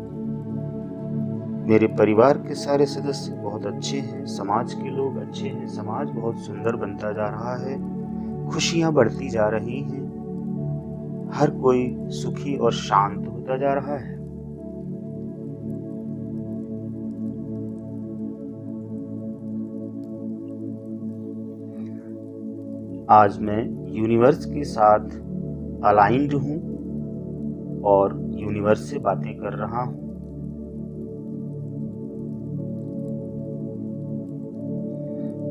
Speaker 1: मेरे परिवार के सारे सदस्य बहुत अच्छे हैं, समाज के लोग अच्छे हैं, समाज बहुत सुंदर बनता जा रहा है, खुशियां बढ़ती जा रही हैं, हर कोई सुखी और शांत होता जा रहा है। आज मैं यूनिवर्स के साथ अलाइंड हूँ और यूनिवर्स से बातें कर रहा हूँ।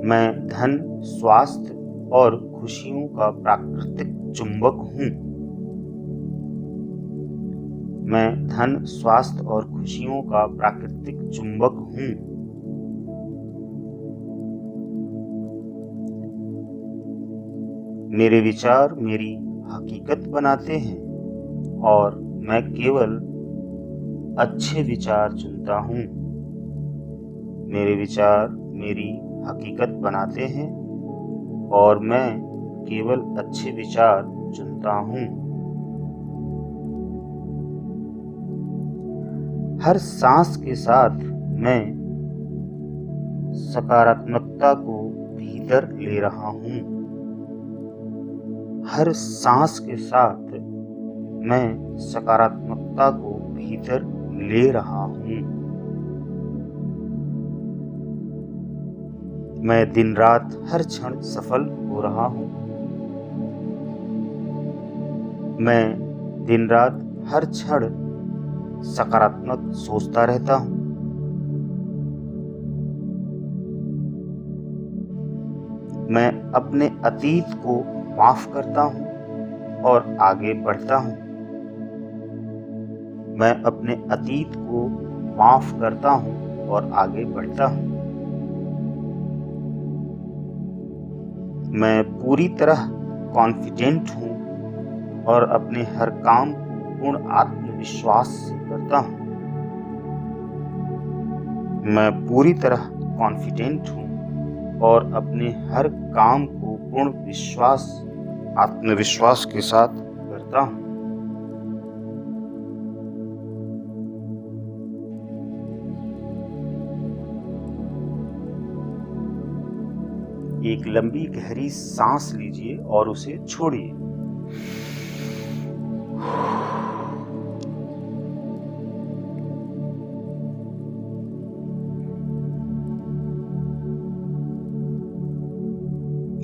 Speaker 1: मैं धन, स्वास्थ्य और खुशियों का प्राकृतिक चुंबक हूँ। मैं धन, स्वास्थ्य और खुशियों का प्राकृतिक चुंबक हूँ। मेरे विचार मेरी हकीकत बनाते हैं और मैं केवल अच्छे विचार चुनता हूँ। मेरे विचार मेरी हकीकत बनाते हैं और मैं केवल अच्छे विचार चुनता हूँ। हर सांस के साथ मैं सकारात्मकता को भीतर ले रहा हूँ। हर सांस के साथ मैं सकारात्मकता को भीतर ले रहा हूँ। मैं दिन रात हर क्षण सफल हो रहा हूँ। मैं दिन रात हर क्षण सकारात्मक सोचता रहता हूँ। मैं अपने अतीत को माफ करता हूँ और आगे बढ़ता हूँ। मैं अपने अतीत को माफ करता हूँ और आगे बढ़ता हूँ। मैं पूरी तरह कॉन्फिडेंट हूँ और अपने हर काम को पूर्ण आत्मविश्वास से करता हूँ। मैं पूरी तरह कॉन्फिडेंट हूँ और अपने हर काम को पूर्ण विश्वास, आत्मविश्वास के साथ करता हूँ। एक लंबी गहरी सांस लीजिए और उसे छोड़िए।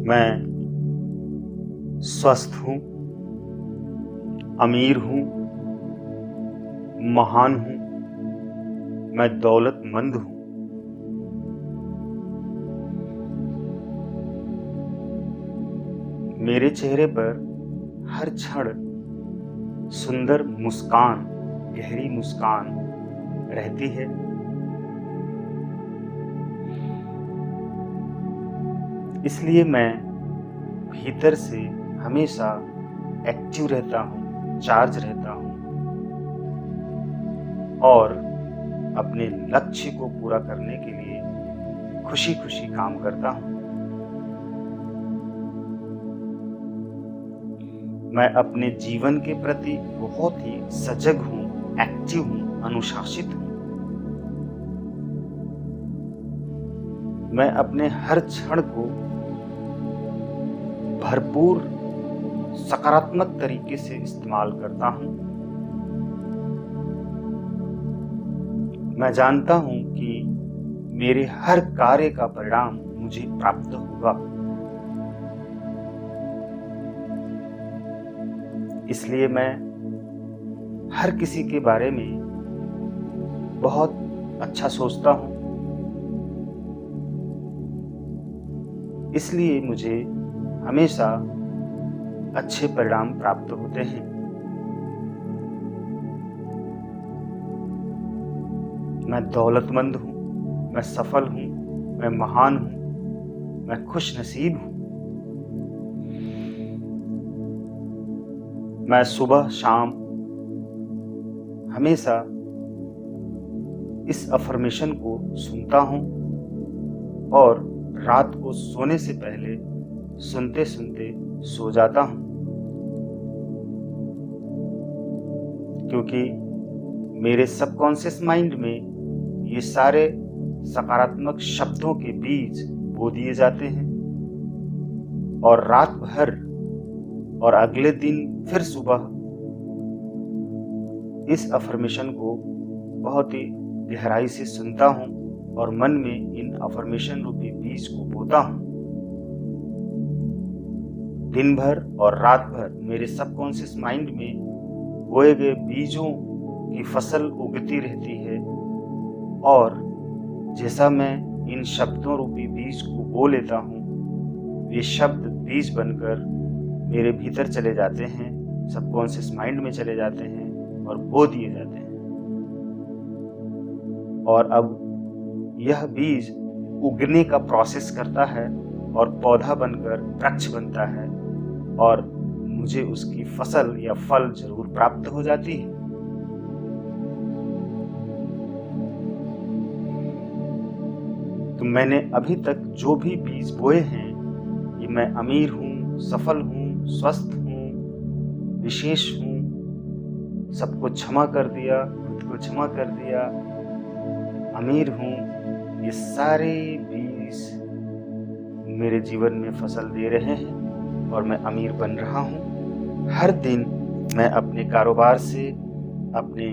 Speaker 1: मैं स्वस्थ हूँ, अमीर हूँ, महान हूँ, मैं दौलतमंद हूँ। मेरे चेहरे पर हर क्षण सुंदर मुस्कान, गहरी मुस्कान रहती है। इसलिए मैं भीतर से हमेशा एक्टिव रहता हूँ, चार्ज रहता हूँ और अपने लक्ष्य को पूरा करने के लिए खुशी खुशी काम करता हूँ। मैं अपने जीवन के प्रति बहुत ही सजग हूँ, एक्टिव हूँ, अनुशासित हूँ। मैं अपने हर क्षण को भरपूर सकारात्मक तरीके से इस्तेमाल करता हूँ। मैं जानता हूँ कि मेरे हर कार्य का परिणाम मुझे प्राप्त होगा। इसलिए मैं हर किसी के बारे में बहुत अच्छा सोचता हूँ। इसलिए मुझे हमेशा अच्छे परिणाम प्राप्त होते हैं। मैं दौलतमंद हूँ, मैं सफल हूँ, मैं महान हूँ, मैं खुशनसीब हूँ। मैं सुबह शाम हमेशा इस अफर्मेशन को सुनता हूँ और रात को सोने से पहले सुनते सुनते सो जाता हूँ, क्योंकि मेरे सबकॉन्शियस माइंड में ये सारे सकारात्मक शब्दों के बीज बो दिए जाते हैं और रात भर और अगले दिन फिर सुबह इस अफर्मेशन को बहुत ही गहराई से सुनता हूँ और मन में इन अफर्मेशन रूपी बीज को बोता हूँ। दिन भर और रात भर मेरे सबकॉन्शियस माइंड में बोए गए बीजों की फसल उगती रहती है और जैसा मैं इन शब्दों रूपी बीज को बो लेता हूँ, वे शब्द बीज बनकर मेरे भीतर चले जाते हैं, सबकॉन्शियस माइंड में चले जाते हैं और बो दिए जाते हैं। और अब यह बीज उगने का प्रोसेस करता है और पौधा बनकर वृक्ष बनता है और मुझे उसकी फसल या फल जरूर प्राप्त हो जाती है। तो मैंने अभी तक जो भी बीज बोए हैं, ये मैं अमीर हूँ, सफल हूँ, स्वस्थ हूँ, विशेष हूँ, सबको क्षमा कर दिया, खुद को क्षमा कर दिया, अमीर हूँ, ये सारे बीज मेरे जीवन में फसल दे रहे हैं और मैं अमीर बन रहा हूँ। हर दिन मैं अपने कारोबार से, अपने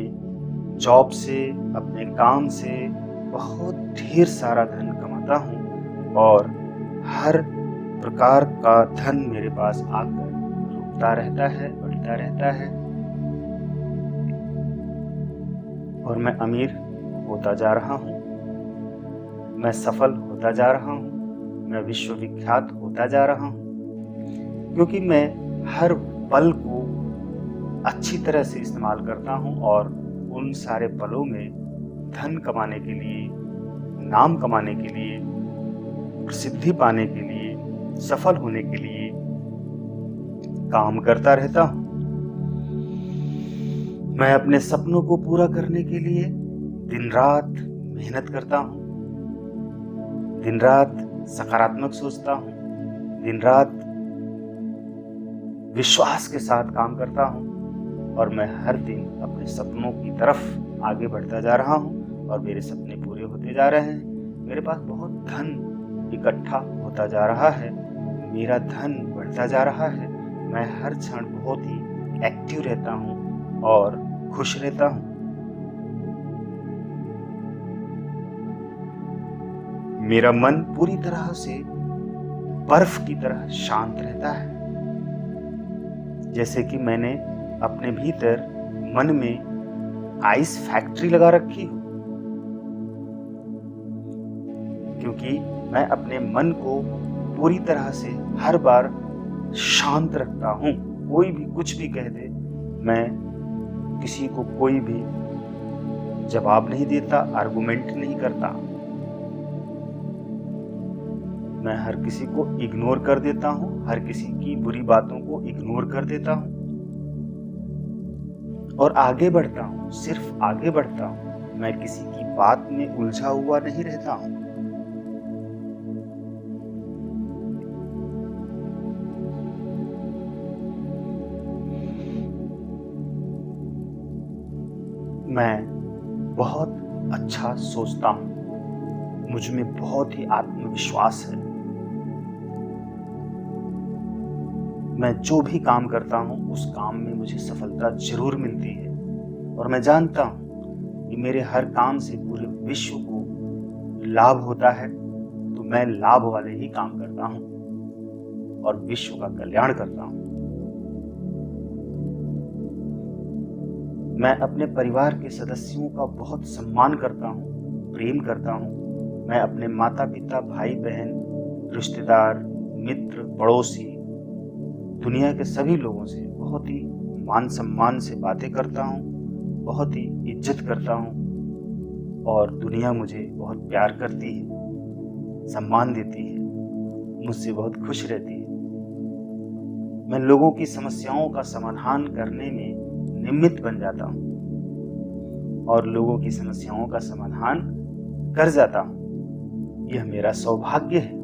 Speaker 1: जॉब से, अपने काम से बहुत ढेर सारा धन कमाता हूँ और हर प्रकार का धन मेरे पास आकर रुकता रहता है, बढ़ता रहता है और मैं अमीर होता जा रहा हूँ, मैं सफल होता जा रहा हूँ, मैं विश्वविख्यात होता जा रहा हूँ, क्योंकि मैं हर पल को अच्छी तरह से इस्तेमाल करता हूँ और उन सारे पलों में धन कमाने के लिए, नाम कमाने के लिए, प्रसिद्धि पाने के लिए, सफल होने के लिए काम करता रहता हूँ। मैं अपने सपनों को पूरा करने के लिए दिन रात मेहनत करता हूँ, दिन रात सकारात्मक सोचता हूँ, दिन रात विश्वास के साथ काम करता हूँ और मैं हर दिन अपने सपनों की तरफ आगे बढ़ता जा रहा हूँ और मेरे सपने पूरे होते जा रहे हैं। मेरे पास बहुत धन इकट्ठा होता जा रहा है, मेरा धन बढ़ता जा रहा है, मैं हर क्षण बहुत ही एक्टिव रहता हूँ और खुश रहता हूँ। मेरा मन पूरी तरह से बर्फ की तरह शांत रहता है, जैसे कि मैंने अपने भीतर मन में आइस फैक्ट्री लगा रखी हो, क्योंकि मैं अपने मन को पूरी तरह से हर बार शांत रखता हूँ। कोई भी कुछ भी कह दे, मैं किसी को कोई भी जवाब नहीं देता, आर्गुमेंट नहीं करता, मैं हर किसी को इग्नोर कर देता हूँ, हर किसी की बुरी बातों को इग्नोर कर देता हूँ और आगे बढ़ता हूँ, सिर्फ आगे बढ़ता हूँ। मैं किसी की बात में उलझा हुआ नहीं रहता हूँ। मैं बहुत अच्छा सोचता हूँ, मुझ में बहुत ही आत्मविश्वास है। मैं जो भी काम करता हूँ उस काम में मुझे सफलता जरूर मिलती है और मैं जानता हूँ कि मेरे हर काम से पूरे विश्व को लाभ होता है, तो मैं लाभ वाले ही काम करता हूँ और विश्व का कल्याण करता हूँ। मैं अपने परिवार के सदस्यों का बहुत सम्मान करता हूँ, प्रेम करता हूँ। मैं अपने माता पिता, भाई बहन, रिश्तेदार, मित्र, पड़ोसी, दुनिया के सभी लोगों से बहुत ही मान सम्मान से बातें करता हूँ, बहुत ही इज्जत करता हूँ और दुनिया मुझे बहुत प्यार करती है, सम्मान देती है, मुझसे बहुत खुश रहती है। मैं लोगों की समस्याओं का समाधान करने में निमित्त बन जाता हूँ। और लोगों की समस्याओं का समाधान कर जाता हूँ। यह मेरा सौभाग्य है।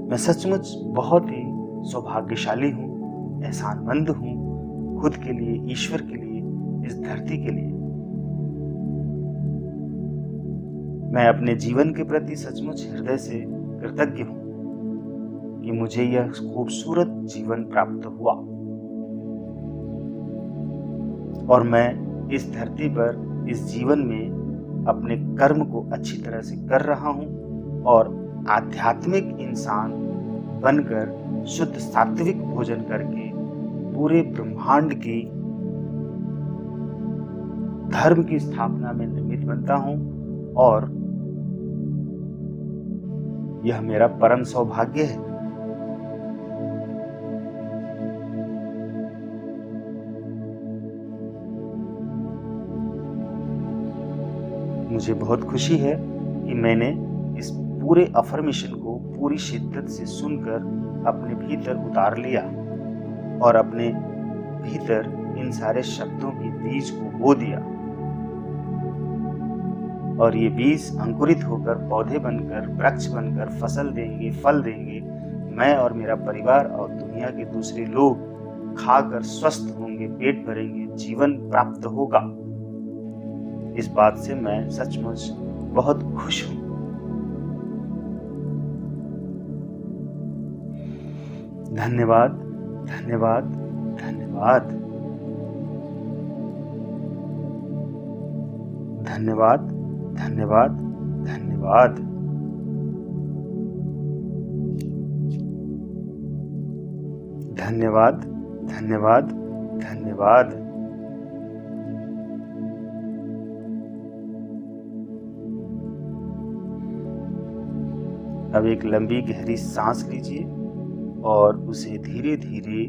Speaker 1: मैं सचमुच बहुत ही सौभाग्यशाली हूँ, एहसानमंद हूँ, खुद के लिए, ईश्वर के लिए, इस धरती के लिए। मैं अपने जीवन के प्रति सचमुच हृदय से कृतज्ञ हूँ कि मुझे यह खूबसूरत जीवन प्राप्त हुआ और मैं इस धरती पर, इस जीवन में अपने कर्म को अच्छी तरह से कर रहा हूँ और आध्यात्मिक इंसान बनकर शुद्ध सात्विक भोजन करके पूरे ब्रह्मांड की धर्म की स्थापना में निमित्त बनता हूँ और यह मेरा परम सौभाग्य है। मुझे बहुत खुशी है कि मैंने इस पूरे अफर्मेशन को पूरी शिद्दत से सुनकर अपने भीतर उतार लिया और अपने भीतर इन सारे शब्दों के बीज को बो दिया और ये बीज अंकुरित होकर पौधे बनकर, वृक्ष बनकर फसल देंगे, फल देंगे। मैं और मेरा परिवार और दुनिया के दूसरे लोग खाकर स्वस्थ होंगे, पेट भरेंगे, जीवन प्राप्त होगा। इस बात से मैं सचमुच बहुत खुश हूँ। धन्यवाद, धन्यवाद, धन्यवाद, धन्यवाद, धन्यवाद, धन्यवाद। धन्यवाद, धन्यवाद, धन्यवाद। अब एक लंबी गहरी सांस लीजिए और उसे धीरे धीरे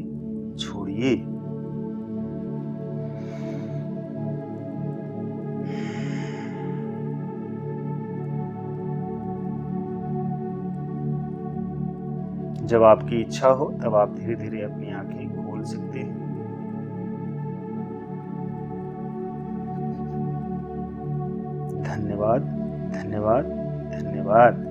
Speaker 1: छोड़िए। जब आपकी इच्छा हो तब आप धीरे धीरे अपनी आंखें खोल सकते हैं। धन्यवाद, धन्यवाद, धन्यवाद।